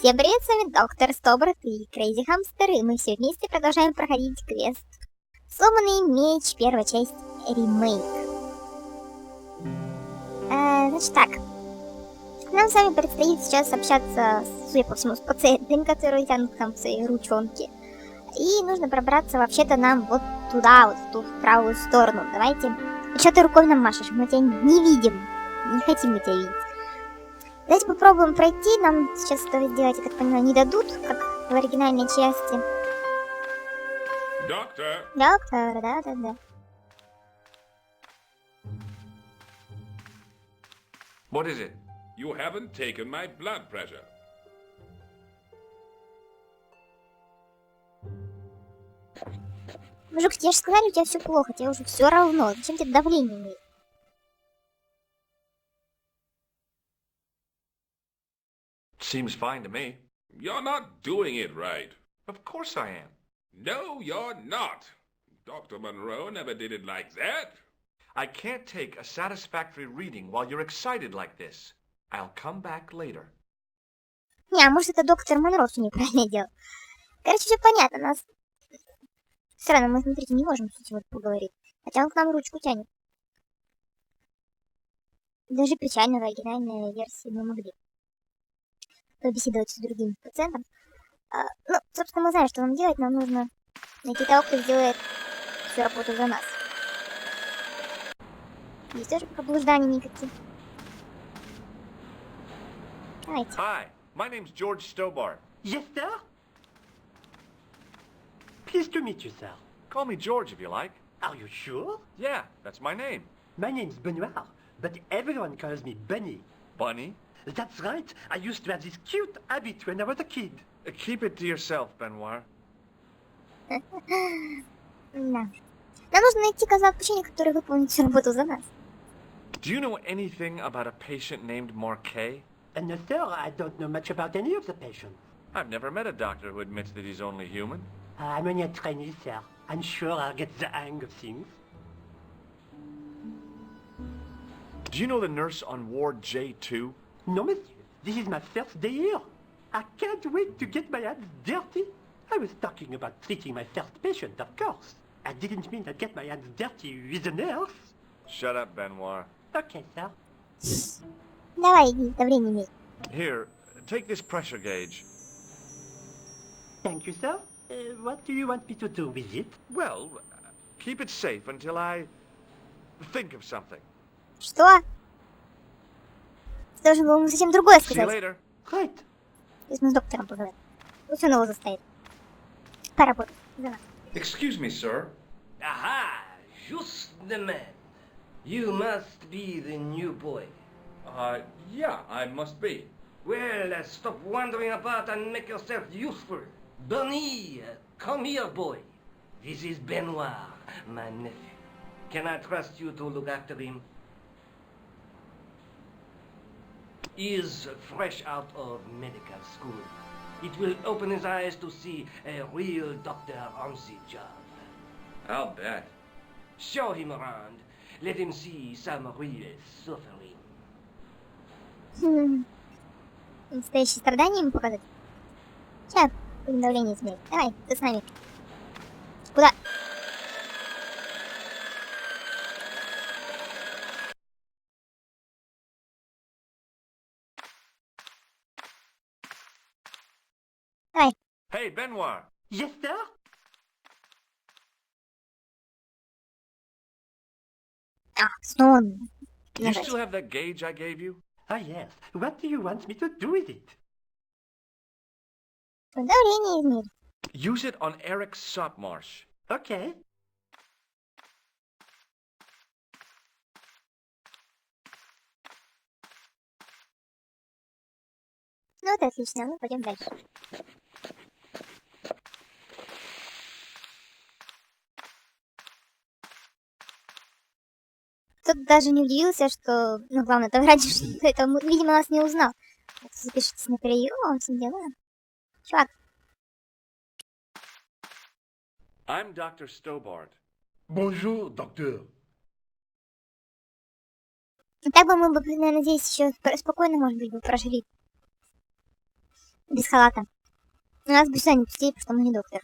Всем привет, с вами доктор Стоббарта и Крейзи Хамстер, и мы все вместе продолжаем проходить квест «Сломанный меч», первая часть, ремейк. Значит так, нам с вами предстоит сейчас общаться, судя по всему, с пациентами, которые тянут там свои ручонки. И нужно пробраться вообще-то нам вот туда, вот в ту правую сторону. Давайте. Что ты рукой нам машешь? Мы тебя не видим. Не хотим мы тебя видеть. Давайте попробуем пройти. Нам сейчас этого сделать, я так понимаю, не дадут, как в оригинальной части. Доктор! Доктор, да. What is it? You haven't taken my blood pressure. Мужик, тебе же сказали, у тебя все плохо, тебе уже все равно. Зачем тебе давление имеет? Seems fine to me. You're not doing it right. Of course I am. No, you're not. Dr. Monroe never did it like that. I can't take a satisfactory reading while you're excited like this. I'll come back later. Не, а может это доктор Монро все неправильно делал. Короче, все понятно, нас... Странно, мы, смотрите, не можем с этим вот поговорить. Хотя он к нам ручку тянет. Даже печально в оригинальной версии мы могли побеседовать с другим пациентом. Ну, собственно, мы знаем, что нам делать. Нам нужно найти того, кто сделает всю работу за нас. Здесь тоже пробуждания никаких. Давайте. Hi, my name's George Sтоббарта. Yes, sir? Pleased to meet you, sir. Call me George if you like. Are you sure? Yeah, that's my name. My name's Benoit, but everyone calls me Bunny. Bunny? That's right. I used to have this cute habit when I was a kid. Keep it to yourself, Benoit. Да. Нам нужно найти козла отпущения, который выполнит всю работу за нас. Do you know anything about a patient named Marquet? No, sir, I don't know much about any of the patients. I've never met a doctor who admits that he's only human. I'm only a trainee, sir. I'm sure I'll get the hang of things. Do you know the nurse on Ward J2? No, monsieur. This is my first day here. I can't wait to get my hands dirty. I was talking about treating my first patient, of course. I didn't mean I'd get my hands dirty with a nurse. Shut up, Benoit. Okay, sir. Давай, иди, давление имей. Here, take this pressure gauge. Thank you, sir. What do you want me to do with it? Well, keep it safe until I think of something. Что? Ты должен был ему совсем другое See you сказать. later. Right. То есть мы с доктором поговорим. Пусть он его заставит. Поработать за нас. Excuse me, sir. Aha! Just the man. You must be the new boy. Yeah, I must be. Well, stop wandering about and make yourself useful. Bunny, come here, boy. This is Benoit, my nephew. Can I trust you to look after him? He is fresh out of medical school. It will open his eyes to see a real doctor on the job. I'll bet. Show him around. Let him see some real suffering. Настоящее страдание ему показать. Сейчас будем давление измерить. Давай, ты с нами. Куда? Давай. Hey, Benoit. Yes, sir? Снова он. Do you still have that gauge I gave you? Ah, yes. What do you want me to do with it? Давление измерить. Use it on Eric Sopmarsh. Okay. Ну вот отлично, ну пойдем дальше. Тут даже не удивился, что, ну главное, это врач, что это, видимо, нас не узнал. Запишитесь на прием, все дела. Чувак. I'm Dr. Sтоббарта. Bonjour, docteur. Так бы мы бы, наверное, здесь еще спокойно, может быть, бы прожили. Без халата. Нас бы сюда не пустили, потому что мы не доктор.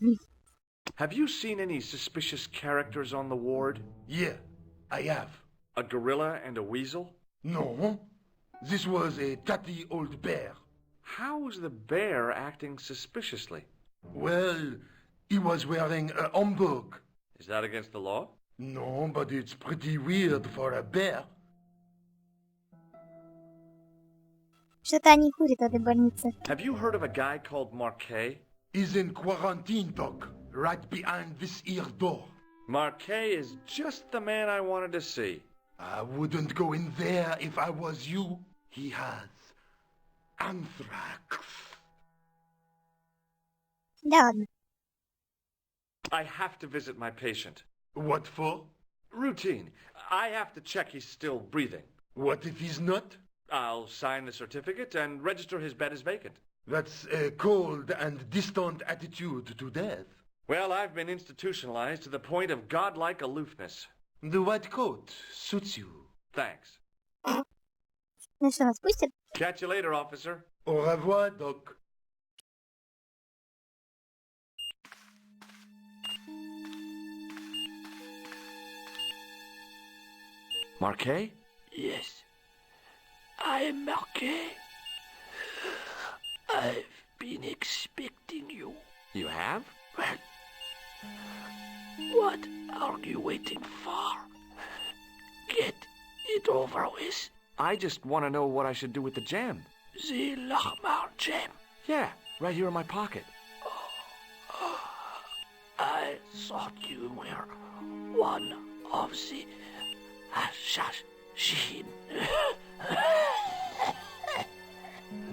Have you seen any suspicious characters on the ward? Yeah, I have. A gorilla and a weasel? No, this was a tatty old bear. How was the bear acting suspiciously? Well, he was wearing a homburg. Is that against the law? No, but it's pretty weird for a bear. Что-то они курят в этой больнице. Have you heard of a guy called Marquet? He's in quarantine, Doc, right behind this here door. Marquet is just the man I wanted to see. I wouldn't go in there if I was you. He has anthrax. Да ладно. I have to visit my patient. What for? Routine. I have to check he's still breathing. What if he's not? I'll sign the certificate and register his bed as vacant. That's a cold and distant attitude to death. Well, I've been institutionalized to the point of godlike aloofness. The white coat suits you. Thanks. Ну что, нас пустят? Catch you later, officer. Au revoir, Doc. Marquet? Yes, I am Marquet. I've been expecting you. You have? Well, what are you waiting for? Get it over with. I just want to know what I should do with the gem. The Lahmar gem. Yeah, right here in my pocket. I thought you were one of the assassin.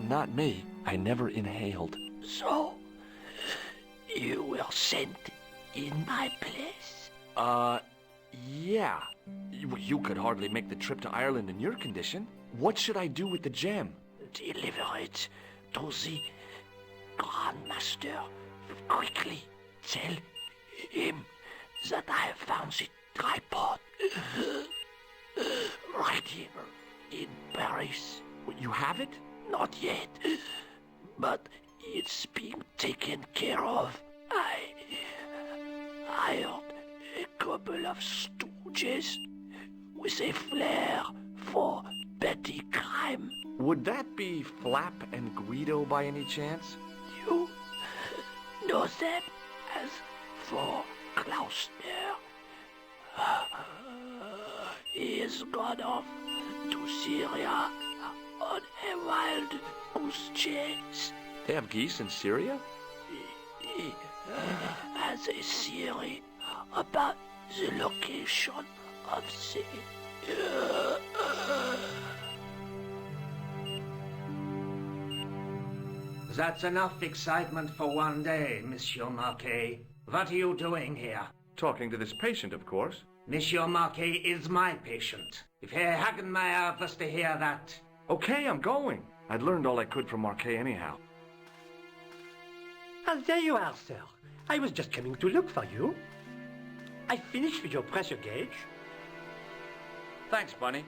Not me. I never inhaled. So, you were sent in my place? Yeah. You could hardly make the trip to Ireland in your condition. What should I do with the gem? Deliver it to the Grandmaster. Quickly tell him that I have found the tripod right here in Paris. You have it? Not yet, but it's being taken care of. I hired a couple of stooges with a flair for petty crime. Would that be Flap and Guido by any chance? You know them as for Klausner. He has gone off to Syria on a wild goose chase. They have geese in Syria? He has a theory about the location of the... That's enough excitement for one day, Monsieur Marquet. What are you doing here? Talking to this patient, of course. Monsieur Marquet is my patient. If Herr Hagenmeyer was to hear that... Okay, I'm going. I'd learned all I could from Marquet anyhow. Ah, there you are, sir. I was just coming to look for you. I finished with your pressure gauge. Thanks, Bunny.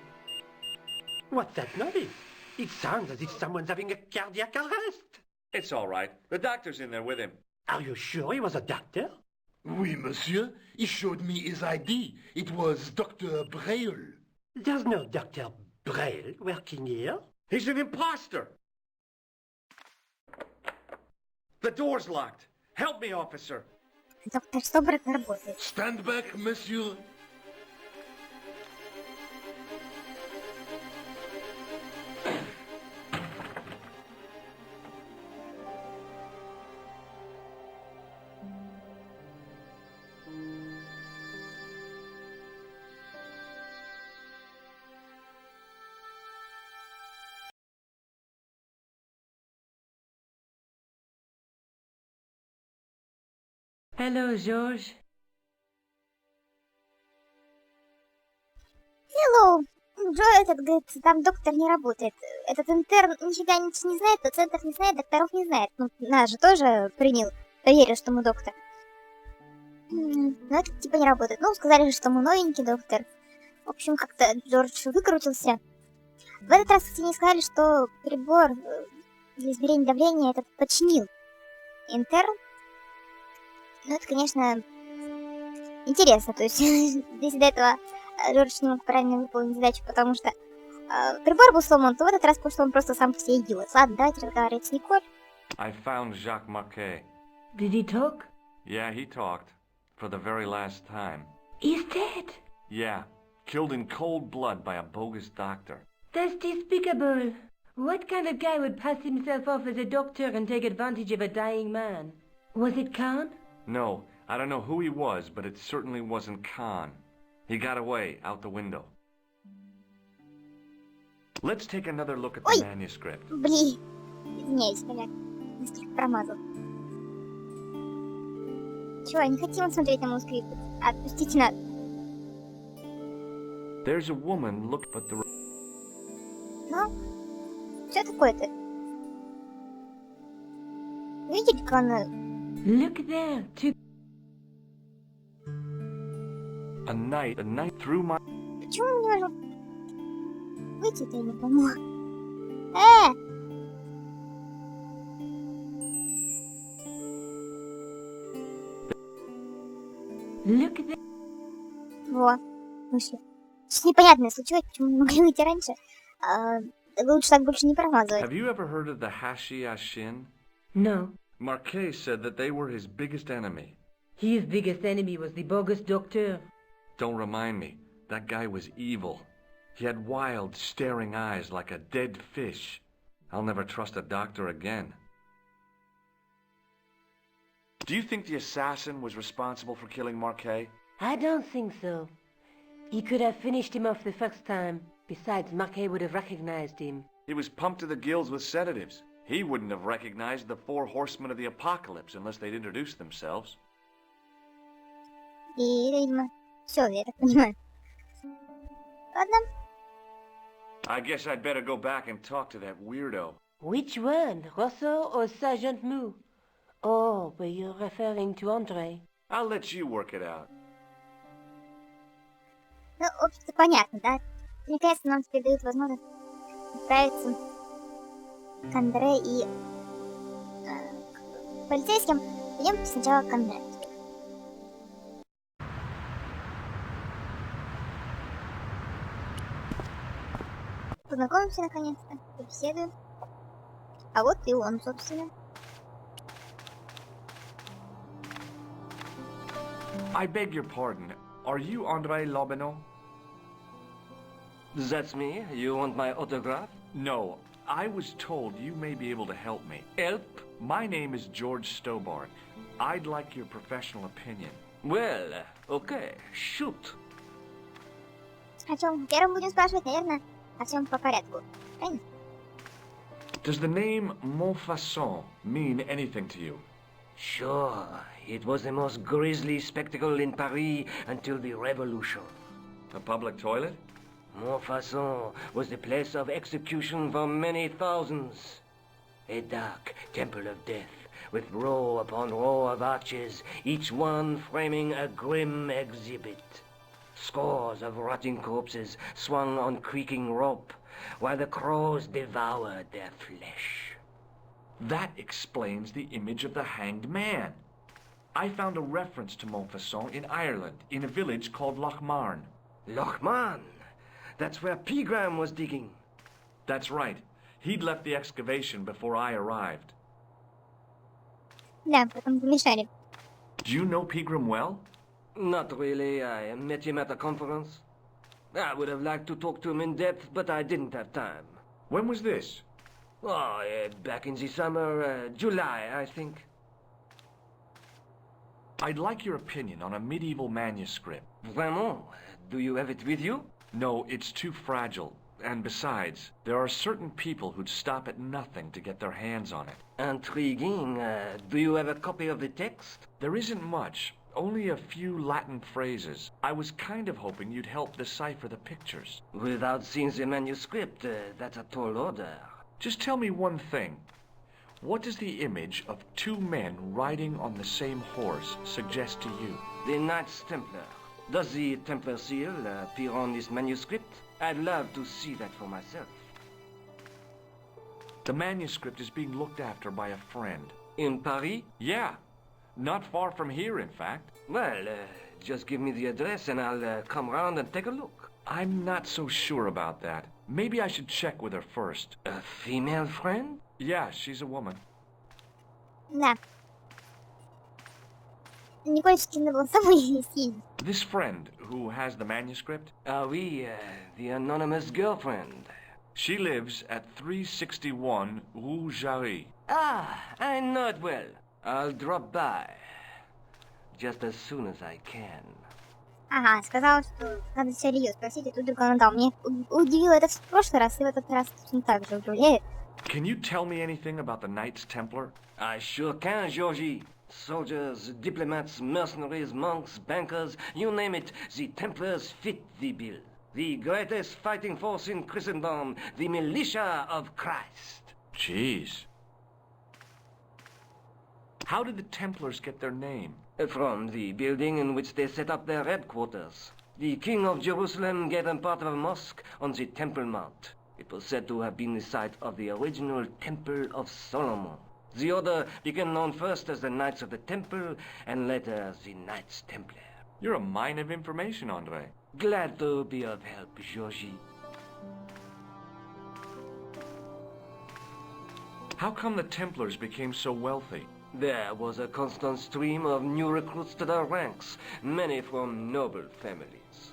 What's that noise? It sounds as if someone's having a cardiac arrest. It's all right. The doctor's in there with him. Are you sure he was a doctor? Oui, monsieur. He showed me his ID. It was Dr. Braille. There's no Dr. Braille working here. He's an imposter! The door's locked. Help me, officer. Доктор Стоббарта работает. Stand back, monsieur. Hello, George. Hello. Джо этот говорит, там доктор не работает. Этот интерн нифига ничего не знает, пациентов не знает, докторов не знает. Ну, нас же тоже принял, поверил, что мы доктор. Но это типа не работает. Ну, сказали, что мы новенький доктор. В общем, как-то Джордж выкрутился. В этот раз, кстати, не сказали, что прибор Для измерения давления этот починил Интер. Ну, это, конечно, интересно. То есть, если до этого Джордж не мог правильно выполнить задачу, потому что прибор был сломан, то в этот раз, потому что он просто сам по себе идиот. Ладно, давайте разговаривать с Николь. I found Jacques Marquet. Did he talk? Yeah, he talked. For the very last time. He's dead. Yeah, killed in cold blood by a bogus doctor. That's despicable. What kind of guy would pass himself off as a doctor and take advantage of a dying man? Was it Khan? No, I don't know who he was, but it certainly wasn't Khan. He got away, out the window. Let's take another look at the manuscript. Блин, извиняюсь, поляк. Несколько промазал. Чего, не хотим смотреть на манускрипт? Отпустите нас. There's a woman look but the... Ну, что такое-то? Видите, как она... Look there. A night through my... Почему он не может... Выйти-то я не пойму. Look there. Во, вышли. Что-то непонятное случилось, почему не могли выйти раньше. Лучше так больше не промазывать. Have you ever heard of the Hashi-Ashin? No. Marquet said that they were his biggest enemy. His biggest enemy was the bogus doctor. Don't remind me. That guy was evil. He had wild, staring eyes like a dead fish. I'll never trust a doctor again. Do you think the assassin was responsible for killing Marquet? I don't think so. He could have finished him off the first time. Besides, Marquet would have recognized him. He was pumped to the gills with sedatives. He wouldn't have recognized the 4 horsemen of the apocalypse unless they'd introduced themselves. И, видимо, все, я так понимаю. Ладно. I guess I'd better go back and talk to that weirdo. Which one, Rosso or Sergeant Mu? Oh, but you're referring to Andre. I'll let you work it out. Ну, в общем-то, понятно, да? Наконец-то нам теперь дают возможность отправиться к Андре и к полицейским. Идем сначала к Андре. Познакомимся наконец-то, побеседуем. А вот и он, собственно. I beg your pardon. Are you André Lobineau? That's me. You want my autograph? No. I was told you may be able to help me. Help? My name is George Sтоббарт. I'd like your professional opinion. Well, okay. Shoot. О чем первым будем спрашивать, наверное, о всем по порядку. Правильно? Does the name Montfaucon mean anything to you? Sure. It was the most grisly spectacle in Paris until the Revolution. A public toilet? Montfaucon was the place of execution for many thousands. A dark temple of death, with row upon row of arches, each one framing a grim exhibit. Scores of rotting corpses swung on creaking rope, while the crows devoured their flesh. That explains the image of the hanged man. I found a reference to Montfaucon in Ireland, in a village called Lochmarn. Lochmarn? That's where Pegram was digging. That's right. He'd left the excavation before I arrived. Да, потом помешали. Do you know Pegram well? Not really. I met him at a conference. I would have liked to talk to him in depth, but I didn't have time. When was this? Oh, back in the summer, July, I think. I'd like your opinion on a medieval manuscript. Vraiment? Do you have it with you? No, it's too fragile. And besides, there are certain people who'd stop at nothing to get their hands on it. Intriguing. Do you have a copy of the text? There isn't much. Only a few Latin phrases. I was kind of hoping you'd help decipher the pictures. Without seeing the manuscript, that's a tall order. Just tell me one thing. What does the image of 2 men riding on the same horse suggest to you? The Knights Templar. Does the Templar seal appear on this manuscript? I'd love to see that for myself. The manuscript is being looked after by a friend. In Paris? Yeah. Not far from here, in fact. Well, just give me the address and I'll come round and take a look. I'm not so sure about that. Maybe I should check with her first. A female friend? Yeah, she's a woman. Да. Мне кое-что надо было самой съездить. This friend who has the manuscript, Oui, the anonymous girlfriend. she lives at 361 Rue Jarry. Ah, I know it well. I'll drop by. Just as soon as I can. Ага, сказала, что надо все ее спросить, и тут вдруг она дала. Мне удивило это в прошлый раз, и в этот раз точно так же удивляет. Can you tell me anything about the Knights Templar? I sure can, Georgie. Soldiers, diplomats, mercenaries, monks, bankers, you name it, the Templars fit the bill. The greatest fighting force in Christendom, the militia of Christ. Jeez. How did the Templars get their name? From the building in which they set up their headquarters. The King of Jerusalem gave them part of a mosque on the Temple Mount. It was said to have been the site of the original Temple of Solomon. The order became known first as the Knights of the Temple, and later the Knights Templar. You're a mine of information, Andre. Glad to be of help, Georgie. How come the Templars became so wealthy? There was a constant stream of new recruits to their ranks, many from noble families.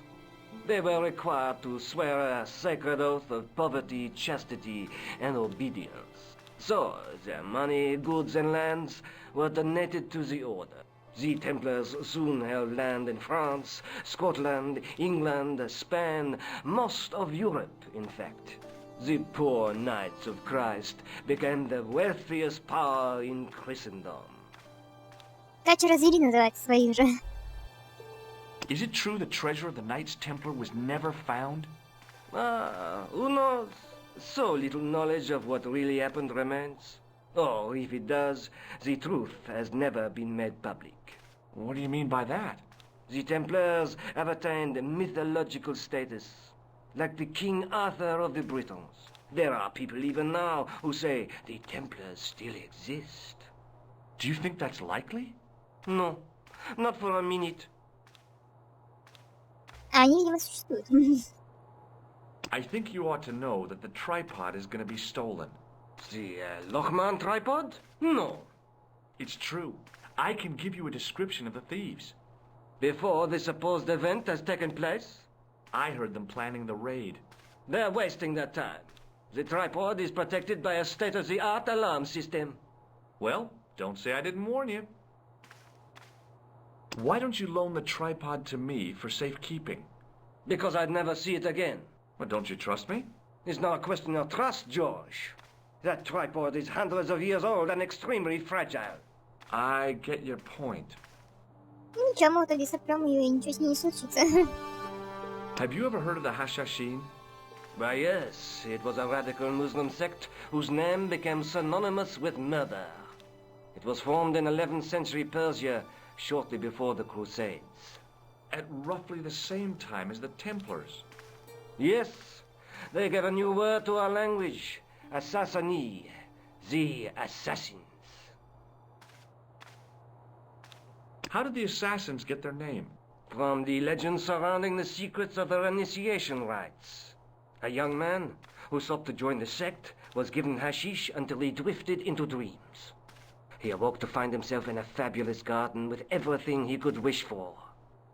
They were required to swear a sacred oath of poverty, chastity, and obedience. So, their money, goods, and lands were donated to the order. The Templars soon held land in France, Scotland, England, Spain, most of Europe, in fact. The poor Knights of Christ became the wealthiest power in Christendom. Кача развели называется своих же. Is it true the treasure of the Knights Templar was never found? Who knows? So little knowledge of what really happened remains. Or, if it does, the truth has never been made public. What do you mean by that? The Templars have attained mythological status, like the King Arthur of the Britons. There are people even now who say the Templars still exist. Do you think that's likely? No, not for a minute. А они, видимо, существуют. I think you ought to know that the tripod is going to be stolen. The Lochman tripod? No. It's true. I can give you a description of the thieves. Before the supposed event has taken place? I heard them planning the raid. They're wasting their time. The tripod is protected by a state-of-the-art alarm system. Well, don't say I didn't warn you. Why don't you loan the tripod to me for safekeeping? Because I'd never see it again. Well, don't you trust me? It's not a question of trust, George. That tripod is hundreds of years old and extremely fragile. I get your point. Ну ничего, мы в итоге сопрем ее, и ничего с ней не случится. Have you ever heard of the Hashashin? Why, yes, it was a radical Muslim sect whose name became synonymous with murder. It was formed in 11th century Persia, shortly before the Crusades. At roughly the same time as the Templars. Yes, they gave a new word to our language, Assassini, the assassins. How did the assassins get their name? From the legends surrounding the secrets of their initiation rites. A young man who sought to join the sect was given hashish until he drifted into dreams. He awoke to find himself in a fabulous garden with everything he could wish for.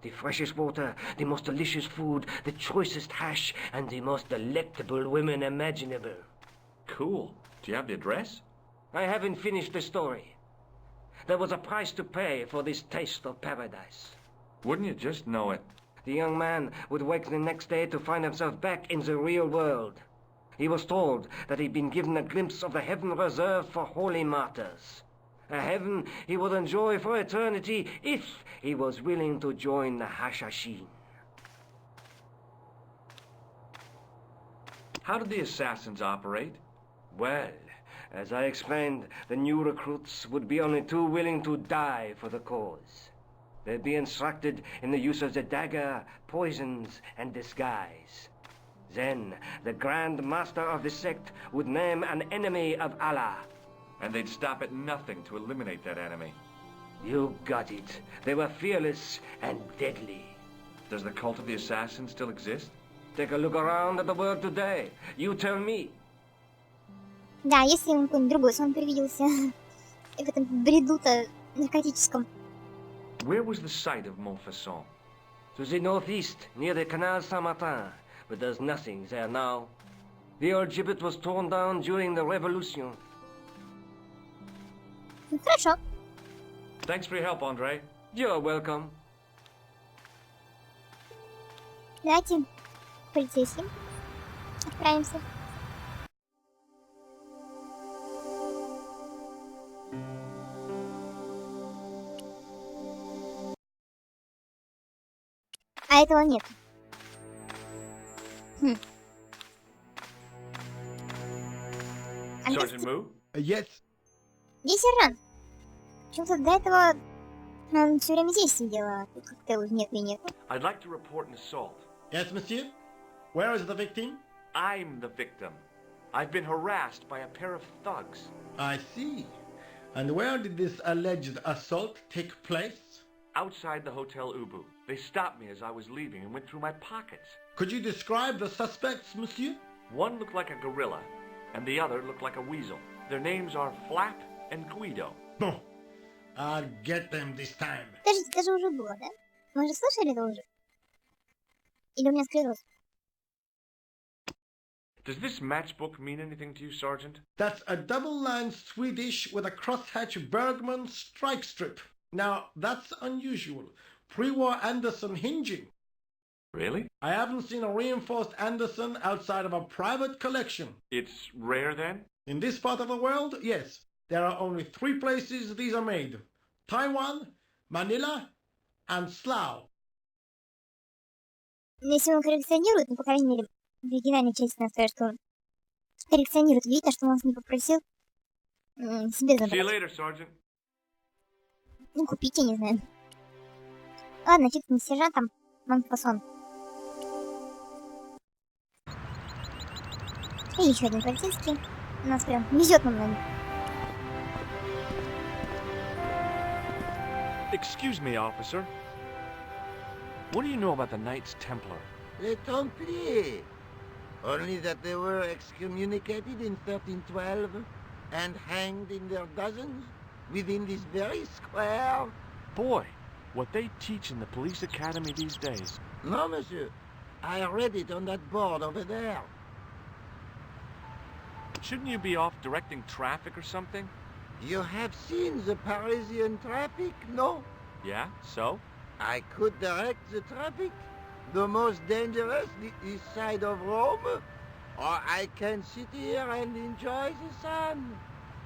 The freshest water, the most delicious food, the choicest hash, and the most delectable women imaginable. Cool. Do you have the address? I haven't finished the story. There was a price to pay for this taste of paradise. Wouldn't you just know it? The young man would wake the next day to find himself back in the real world. He was told that he'd been given a glimpse of the heaven reserved for holy martyrs. A heaven he would enjoy for eternity if he was willing to join the Hashashin. How did the assassins operate? Well, as I explained, the new recruits would be only too willing to die for the cause. They'd be instructed in the use of the dagger, poisons, and disguise. Then the Grand Master of the sect would name an enemy of Allah. And they'd stop at nothing to eliminate that enemy. You got it. They were fearless and deadly. Does the cult of the assassin still exist? Take a look around at the world today. You tell me. Да, если ему какой-нибудь другой сон привиделся в этом бреду-то наркотическом. Where was the site of Montfaucon? To the northeast, near the Canal Saint-Martin. But there's nothing there now. The old gibbet was torn down during the Revolution. Ну, хорошо. Thanks for your help, Andre. You're welcome. Давайте к полицейским отправимся. А этого нет. А где, Sergeant Moo? Yes. где сержант? Почему-то до этого он все время здесь сидел, а тут как-то его нет и нет. I'd like to report an assault. Yes, monsieur. Where is the victim? I'm the victim. I've been harassed by a pair of thugs. I see. And where did this alleged assault take place? Outside the Hotel Ubu. They stopped me as I was leaving and went through my pockets. Could you describe the suspects, monsieur? One looked like a gorilla, and the other looked like a weasel. Their names are Flap and Guido. Bon. I'll get them this time. Подождите, это же уже было, да? Мы же слышали это уже? Или у меня скрылось? Does this matchbook mean anything to you, Sergeant? That's a double-line Swedish with a crosshatch Bergman strike strip. Now, that's unusual. Pre-war Anderson hinging. Really? I haven't seen a reinforced Anderson outside of a private collection. It's rare then? In this part of the world, yes. There are only 3 places these are made. Taiwan, Manila, and Slough. Если он коллекционирует, ну, по крайней мере, в оригинальной части нас скажет, что он коллекционирует. Видите, что он нас не попросил себе See you забрать. later, Sergeant. Ну, купить, я не знаю. Ладно, фиг не с сержантом, Монфасон. И еще один полицейский. У нас прям везет нам на них. Excuse me, officer. What do you know about the Knights Templar? Les Templiers. Only that they were excommunicated in 1312 and hanged in their dozens within this very square. Boy, what they teach in the police academy these days. No, monsieur. I read it on that board over there. Shouldn't you be off directing traffic or something? You have seen the Parisian traffic, no? Yeah, so? I could direct the traffic. The most dangerous, the east side of Rome. Or I can sit here and enjoy the sun,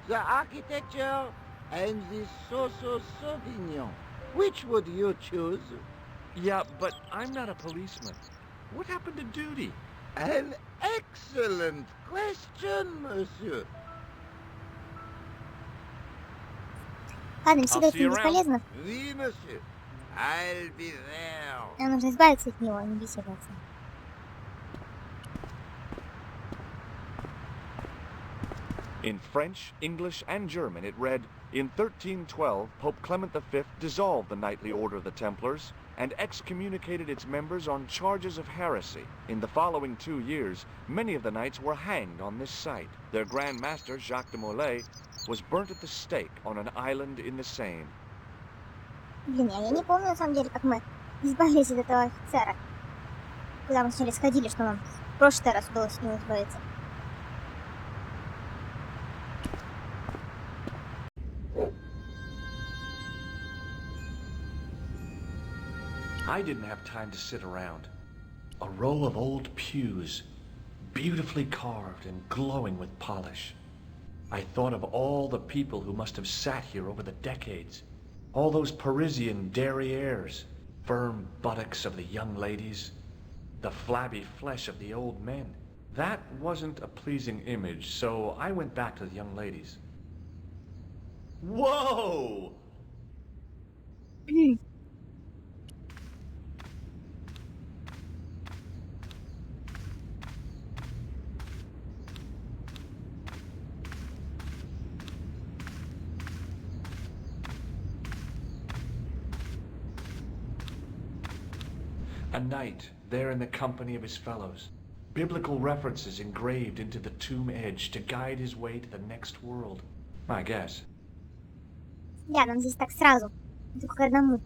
the architecture, and the so-so Sauvignon. Which would you choose? Yeah, but I'm not a policeman. What happened to duty? An excellent question, monsieur. Ладно, всегда I'll это see you не бесполезно. Oui, monsieur. I'll be there. Нам нужно избавиться от него, а не беседоваться. In French, English, and German it read, in 1312, Pope Clement V dissolved the knightly order of the Templars and excommunicated its members on charges of heresy. In the following 2 years, many of the knights were hanged on this site. Their Grand Master, Jacques de Molay, was burnt at the stake on an island in the Seine. Блин, я не помню, на самом деле, как мы избавились от этого офицера. Куда мы сначала сходили, что нам в прошлый раз удалось с него избавиться. I didn't have time to sit around. A row of old pews, beautifully carved and glowing with polish. I thought of all the people who must have sat here over the decades. All those Parisian derrieres, firm buttocks of the young ladies, the flabby flesh of the old men. That wasn't a pleasing image, so I went back to the young ladies. Whoa! A knight, there in the company of his fellows. Biblical references engraved into the tomb edge to guide his way to the next world. I guess. Да, нам здесь так сразу. Только к одному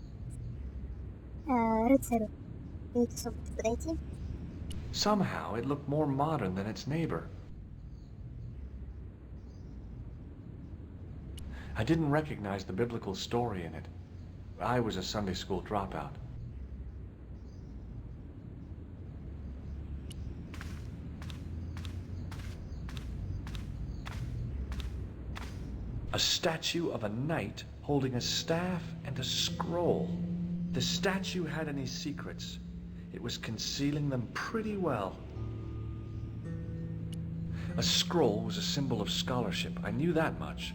рыцарю. Дают особо подойти. Somehow it looked more modern than its neighbor. I didn't recognize the biblical story in it. I was a Sunday school dropout. A statue of a knight holding a staff and a scroll. The statue had any secrets. It was concealing them pretty well. A scroll was a symbol of scholarship. I knew that much.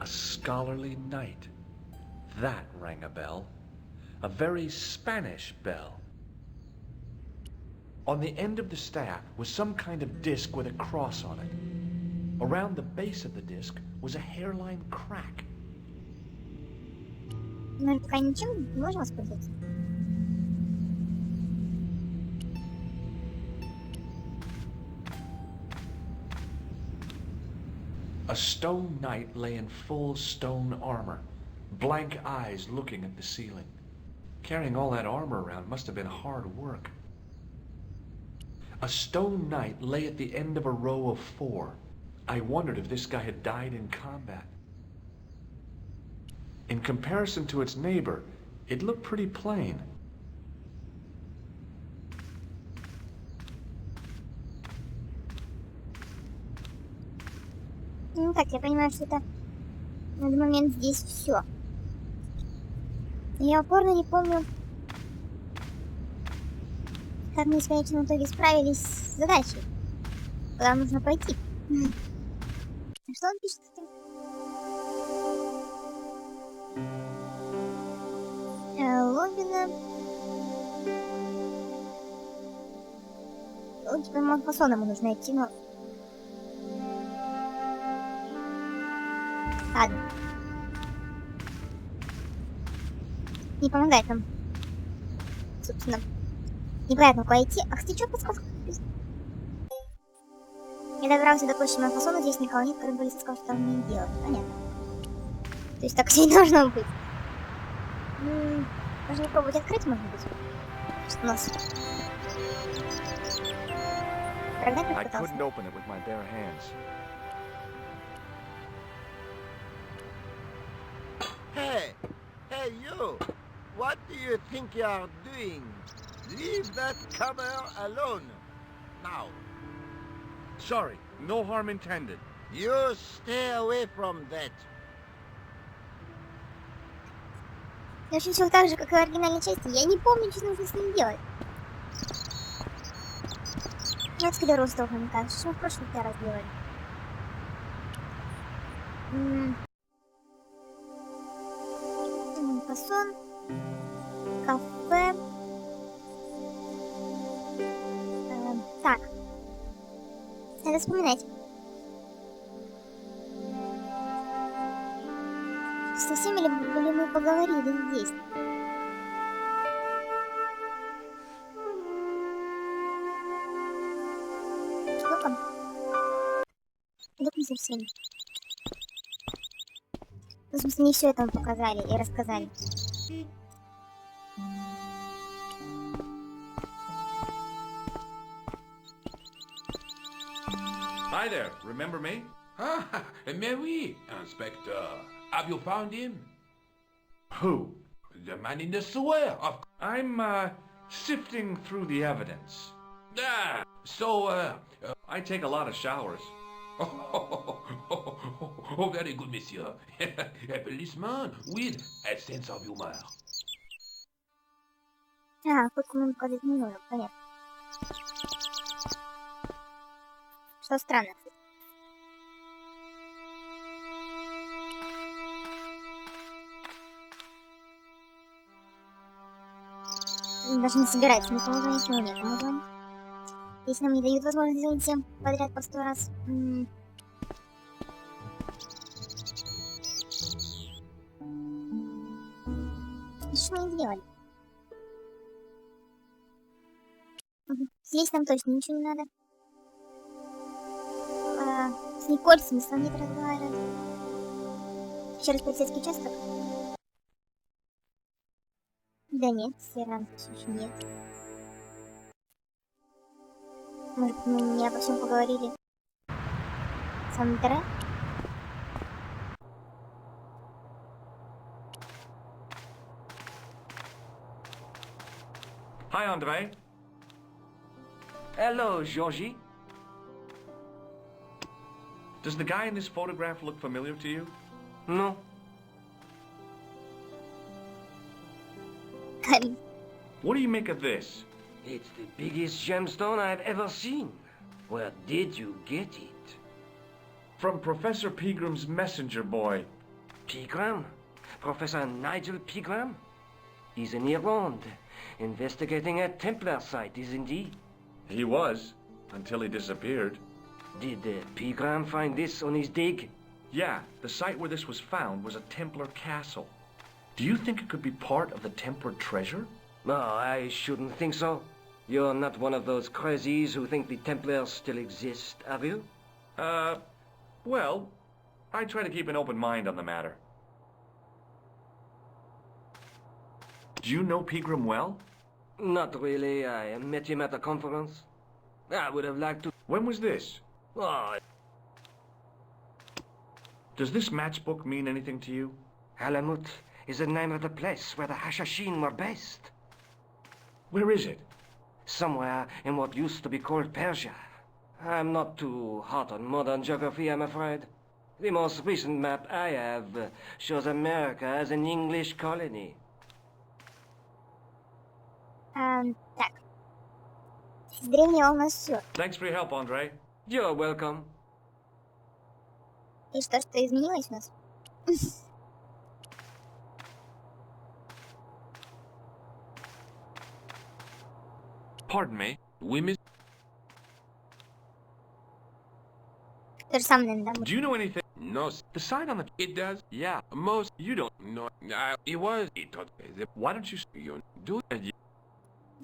A scholarly knight. That rang a bell. A very Spanish bell. On the end of the staff was some kind of disc with a cross on it. Around the base of the disc was a hairline crack. Мы пока ничем не можем воспользоваться. A stone knight lay in full stone armor, blank eyes looking at the ceiling. Carrying all that armor around must have been hard work. A stone knight lay at the end of a row of 4. I wondered if this guy had died in combat. In comparison to its neighbor, it looked pretty plain. Ну так, я понимаю, что это на данный момент здесь все. Я упорно не помню, как мы в конечном итоге справились с задачей. Куда нужно пойти. Что он пишет с этим? Логина. Типа Монфасона ему нужно идти, но... Ладно. Не помогает нам. Собственно. Непонятно, куда идти. Ах ты чё, подсказка? Я добрался до площади Монфасона, здесь никого нет, который бы сказал, что там не делать. Понятно. То есть так все и должно быть. Можно попробовать открыть, может быть. Что у нас? Прогнать I попытался. couldn't open it with my bare hands. Hey you! What do you think you are doing? Leave that cover alone. Now. Sorry, no harm intended. You stay away from that. В общем, все так же, как и в оригинальной части. Я не помню, что нужно с ним делать. Откуда рост мне кажется, что мы в прошлый раз делали. Фасон. Кафе. Так. Надо вспоминать. Со всеми ли мы поговорили здесь? Что там? Вдруг не со всеми. Ну, в смысле, не все это вам показали и рассказали. Hi there, remember me? Ah, mais oui, Inspector. Have you found him? Who? The man in the sewer. I'm, sifting through the evidence. Ah, so, I take a lot of showers. oh, very good, monsieur. A policeman with a sense of humor. Хоть мы показать не нужно, понятно. Что странно, кстати. Даже не собирается никому звонить, но некому звонить. Если нам не дают возможность звонить всем подряд по 100 раз. Что мы сделали? Здесь нам точно ничего не надо. С Николь смысла нет разговаривать. Еще раз полицейский участок? Да нет, Сиран еще нет. Может, мы не обо всем поговорили? С Андре? Hi, Andre. Hello, Georgie. Does the guy in this photograph look familiar to you? No. What do you make of this? It's the biggest gemstone I've ever seen. Where did you get it? From Professor Pegram's messenger boy. Pegram? Professor Nigel Pegram? He's in Ireland, investigating a Templar site, isn't he? He was, until he disappeared. Did Pegram find this on his dig? Yeah, the site where this was found was a Templar castle. Do you think it could be part of the Templar treasure? No, I shouldn't think so. You're not one of those crazies who think the Templars still exist, have you? Well, I try to keep an open mind on the matter. Do you know Pegram well? Not really. I met him at a conference. I would have liked to... When was this? Oh, Does this matchbook mean anything to you? Alamut is the name of the place where the Hashashin were based. Where is it? Somewhere in what used to be called Persia. I'm not too hot on modern geography, I'm afraid. The most recent map I have shows America as an English colony. Так. С древнего у нас все. Thanks for your help, Andre. You're welcome. И что изменилось у нас? Pardon me. We miss... То же самое, наверное, да? Do you know anything? No, The sign on the... it does. Yeah, Most you don't... no. It was. It was. Why don't you... You do it.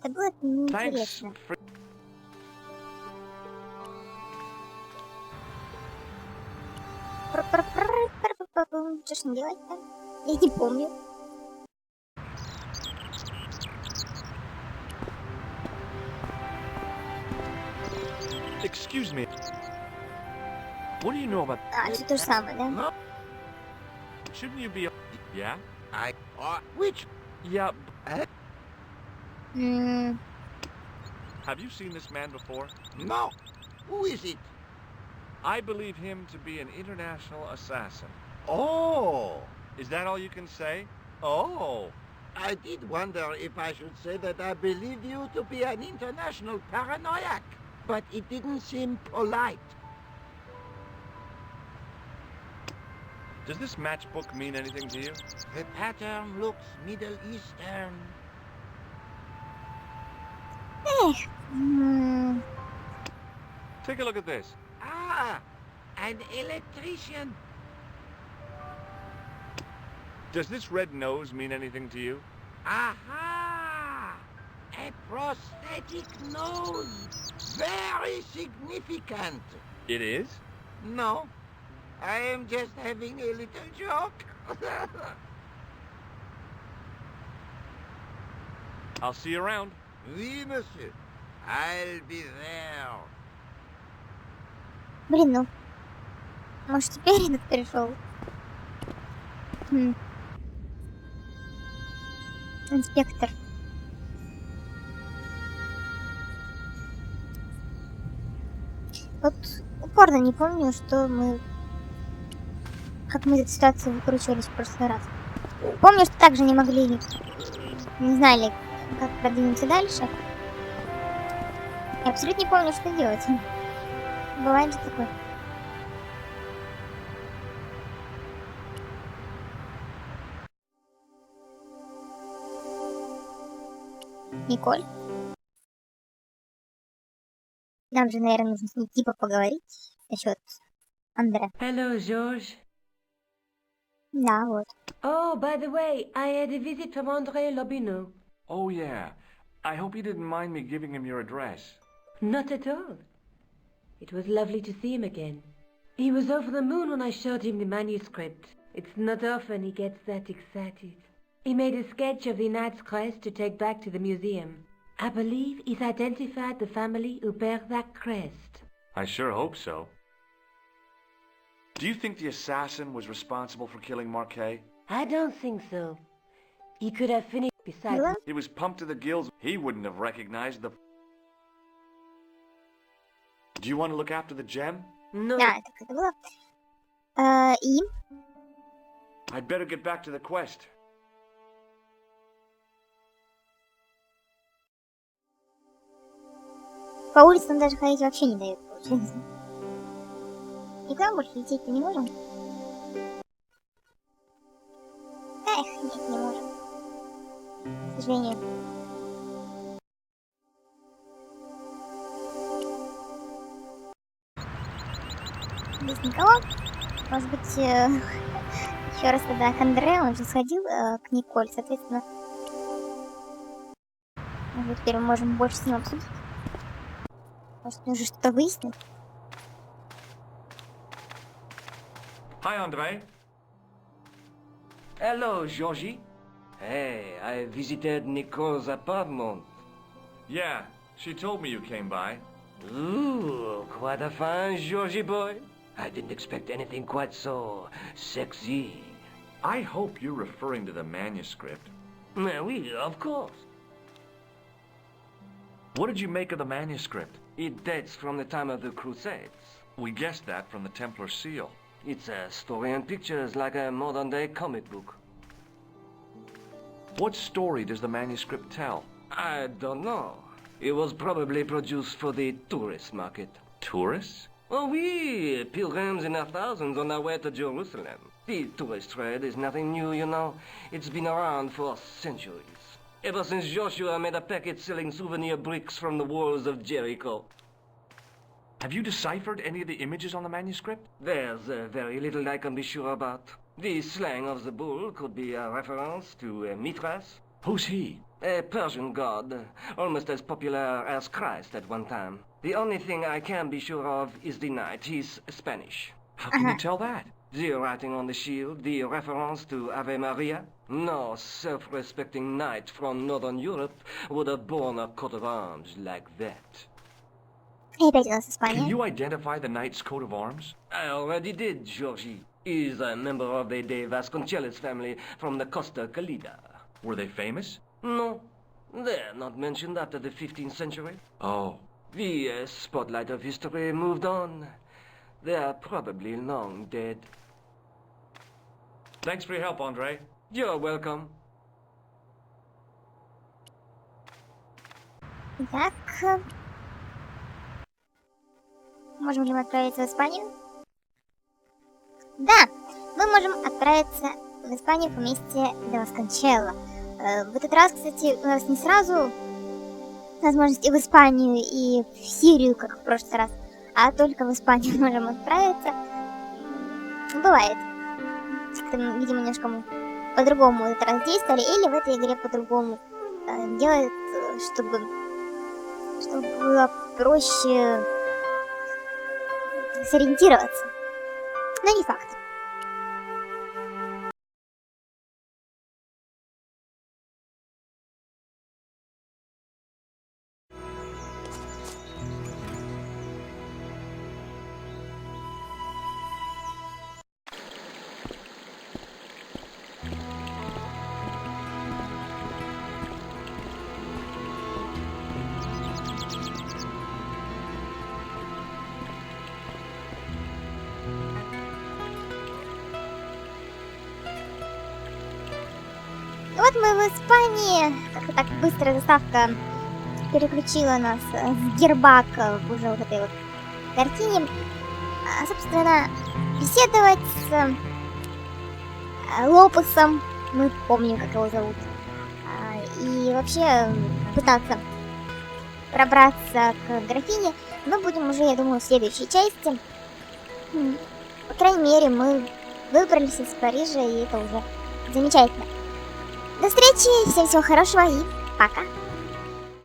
Это было Thanks неинтересно. for... Что ж мне делать-то? Я не помню. Excuse me. What do you know about... Все то же самое, да? Shouldn't you be... Yeah? Which? Yeah. М, Have you seen this man before? No. Who is it? I believe him to be an international assassin. Oh. Is that all you can say? Oh. I did wonder if I should say that I believe you to be an international paranoiac, but it didn't seem polite. Does this matchbook mean anything to you? The pattern looks Middle Eastern. Эх. м, Take a look at this. Ah, an electrician. Does this red nose mean anything to you? Aha! A prosthetic nose. Very significant. It is? No, I am just having a little joke. I'll see you around. Oui, monsieur. I'll be there. Блин, ну. Может, теперь этот пришел? Инспектор. Вот упорно не помню, что мы... Как мы из этой ситуации выкручивались в прошлый раз. Помню, что также не могли... Не знали, как продвинуться дальше. Я абсолютно не помню, что делать. Бывает же такое. Николь? Нам же, наверное, нужно с ней типа поговорить насчет Андре. Hello, George. Да, вот. Oh, by the way, I had a visit from André Lobineau. Oh, yeah. I hope you didn't mind me giving him your address. Not at all. It was lovely to see him again. He was over the moon when I showed him the manuscript. It's not often he gets that excited. He made a sketch of the knight's crest to take back to the museum. I believe he's identified the family who bear that crest. I sure hope so. Do you think the assassin was responsible for killing Marquet? I don't think so. He could have finished beside me. He was pumped to the gills. He wouldn't have recognized the... Do you want to look after the gem? No. Да, так это было. И... I'd better get back to the quest. По улицам даже ходить вообще не дают, получается. Никуда больше лететь-то не можем? Эх, нет, не можем. К сожалению. Здесь никого. Может быть, еще раз тогда к Андре, он же сходил к Николь, соответственно. Может быть, теперь мы можем больше с ним обсудить. Может, нужно что-то выяснить. Hi, Andre. Hello, Georgie. Hey, I visited Nicole's apartment. Yeah, she told me you came by. Ooh, quite a fine Georgie boy. I didn't expect anything quite so sexy. I hope you're referring to the manuscript. Oui, of course. What did you make of the manuscript? It dates from the time of the Crusades. We guessed that from the Templar seal. It's a story and pictures like a modern-day comic book. What story does the manuscript tell? I don't know. It was probably produced for the tourist market. Tourists? Oh, oui, pilgrims in their thousands on their way to Jerusalem. The tourist trade is nothing new, you know. It's been around for centuries. Ever since Joshua made a packet selling souvenir bricks from the walls of Jericho. Have you deciphered any of the images on the manuscript? There's very little I can be sure about. The slang of the bull could be a reference to Mithras. Who's he? A Persian god, almost as popular as Christ at one time. The only thing I can be sure of is the knight. He's Spanish. How can you tell that? The writing on the shield, the reference to Ave Maria. No self-respecting knight from Northern Europe would have borne a coat of arms like that. И опять у нас Испания. Can you identify the knight's coat of arms? I already did, Georgie. He's a member of the De Vasconcelos family from the Costa Calida. Were they famous? No, they're not mentioned after the 15th century. Oh. The spotlight of history moved on. They're probably long dead. Thanks for your help, Andre. You're welcome. Итак, можем ли мы отправиться в Испанию? Да, мы можем отправиться в Испанию по месте Де Васкончелло. В этот раз, кстати, у нас не сразу возможность и в Испанию, и в Сирию, как в прошлый раз, а только в Испанию можем отправиться. Бывает. Как-то, видимо, немножко мы по-другому в этот раз действовали, или в этой игре по-другому делают, чтобы было проще сориентироваться. Но не факт. Вот мы в Испании. Как-то так быстро заставка переключила нас с герба к уже вот этой вот картине. Собственно, беседовать с Лопесом, мы помним, как его зовут. И вообще пытаться пробраться к графине мы будем уже, я думаю, в следующей части. По крайней мере, мы выбрались из Парижа, и это уже замечательно. До встречи, всем всего хорошего и пока!